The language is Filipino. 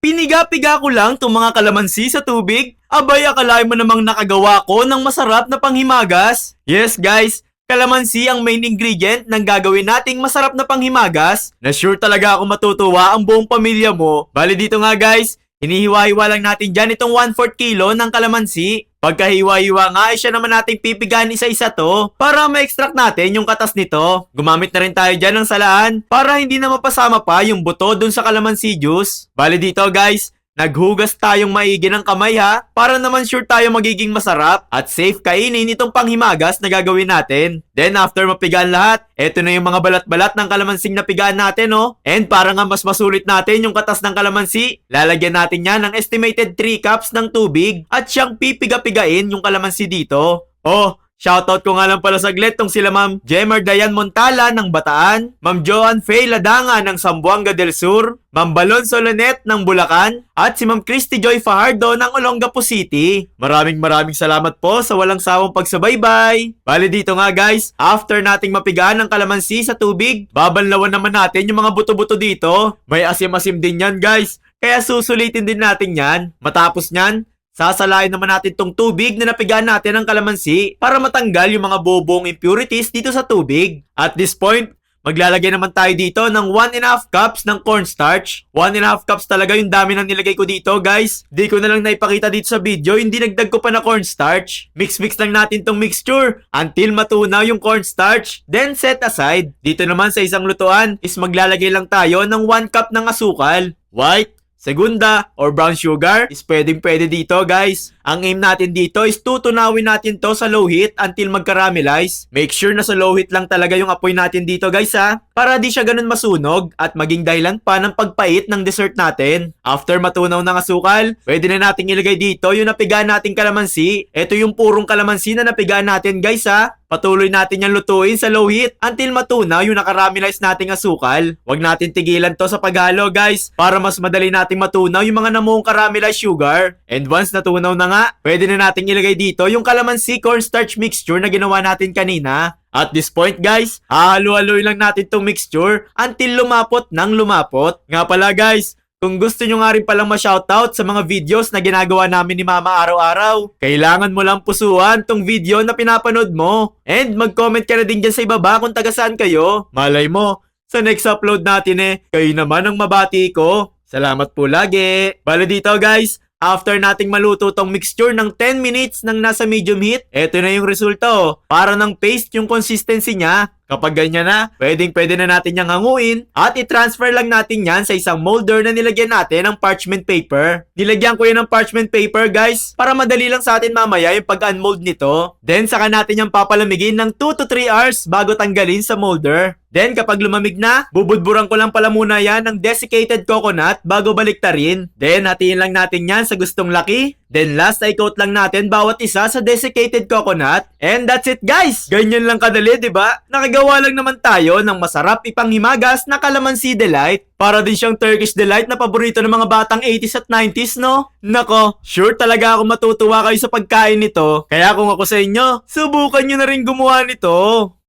Piniga-piga ko lang itong mga kalamansi sa tubig. Abay, akalain mo namang nakagawa ko ng masarap na panghimagas. Yes guys, kalamansi ang main ingredient ng gagawin nating masarap na panghimagas. Na sure talaga ako matutuwa ang buong pamilya mo. Bali dito nga guys, hinihiwa-hiwa lang natin dyan itong 1/4 kilo ng kalamansi. Pagkahiwa-hiwa nga ay siya naman nating pipigahan isa-isa to para ma-extract natin yung katas nito. Gumamit na rin tayo dyan ng salaan para hindi na mapasama pa yung buto dun sa kalamansi juice. Bali dito guys, naghugas tayong maigi ng kamay ha para naman sure tayo magiging masarap at safe kainin itong panghimagas na gagawin natin. Then after mapigaan lahat, eto na yung mga balat-balat ng kalamansing napigaan natin oh. And para nga mas masulit natin yung katas ng kalamansi, lalagyan natin yan ng estimated 3 cups ng tubig at siyang pipiga-pigain yung kalamansi dito. Oh, shoutout ko nga lang pala saglit tong sila Ma'am Jemer Dayan Montala ng Bataan, Ma'am Joan Faye Ladanga ng Zamboanga del Sur, Ma'am Balon Solonet ng Bulacan, at si Ma'am Christy Joy Fajardo ng Olongapo City. Maraming salamat po sa walang sawang pagsubaybay. Bali dito nga guys, after nating mapigaan ng kalamansi sa tubig, babanlawan naman natin yung mga buto-buto dito. May asim-asim din yan guys, kaya susulitin din natin yan. Matapos nyan, sasalain naman natin tong tubig na napigaan natin ng kalamansi para matanggal yung mga bobong impurities dito sa tubig. At this point, maglalagay naman tayo dito ng 1.5 cups ng cornstarch. 1.5 cups talaga yung dami nang nilagay ko dito guys. Di ko na lang naipakita dito sa video, hindi nagdag ko pa na cornstarch. Mix lang natin tong mixture until matunaw yung cornstarch. Then set aside. Dito naman sa isang lutuan is maglalagay lang tayo ng 1 cup ng asukal. White, segunda, or brown sugar is pwedeng-pwede dito guys. Ang aim natin dito is tutunawin natin to sa low heat until mag-caramelize. Make sure na sa low heat lang talaga yung apoy natin dito guys ha, para di siya ganun masunog at maging dahilan pa ng pagpait ng dessert natin. After matunaw ng asukal, pwede na nating ilagay dito yung napigaan nating kalamansi. Ito yung purong kalamansi na napigaan natin guys ha. Patuloy natin yan lutuin sa low heat until matunaw yung nakaramelize nating asukal. Huwag natin tigilan to sa paghalo guys para mas madali nating matunaw yung mga namuong caramelized sugar. And once natunaw na nga, pwede na nating ilagay dito yung calamansi cornstarch mixture na ginawa natin kanina. At this point guys, hahalo-haloy lang natin tong mixture until lumapot ng lumapot. Nga pala guys, kung gusto nyo nga rin palang ma-shoutout sa mga videos na ginagawa namin ni Mama araw-araw, kailangan mo lang pusuan tong video na pinapanood mo. And mag-comment ka na din dyan sa ibaba kung taga saan kayo. Malay mo, sa next upload natin kayo naman ang mabati ko. Salamat po lagi. Bale dito guys, after nating maluto tong mixture ng 10 minutes ng nasa medium heat, eto na yung resulta Para ng paste yung consistency niya. Kapag ganyan na, pwede na natin yang hanguin at i-transfer lang natin yan sa isang molder na nilagyan natin ng parchment paper. Nilagyan ko yan ng parchment paper guys para madali lang sa atin mamaya yung pag-unmold nito. Then saka natin yung papalamigin ng 2 to 3 hours bago tanggalin sa molder. Then kapag lumamig na, bubudburan ko lang pala muna yan ng desiccated coconut bago baliktarin. Then hatiin lang natin yan sa gustong laki. Then last ay coat lang natin bawat isa sa desiccated coconut. And that's it guys! Ganyan lang kadali, diba? Nakagawa lang naman tayo ng masarap ipanghimagas na calamansi delight. Para din siyang Turkish delight na paborito ng mga batang 80s at 90s, no? Nako, sure talaga ako matutuwa kayo sa pagkain nito. Kaya kung ako sa inyo, subukan nyo na rin gumawa nito.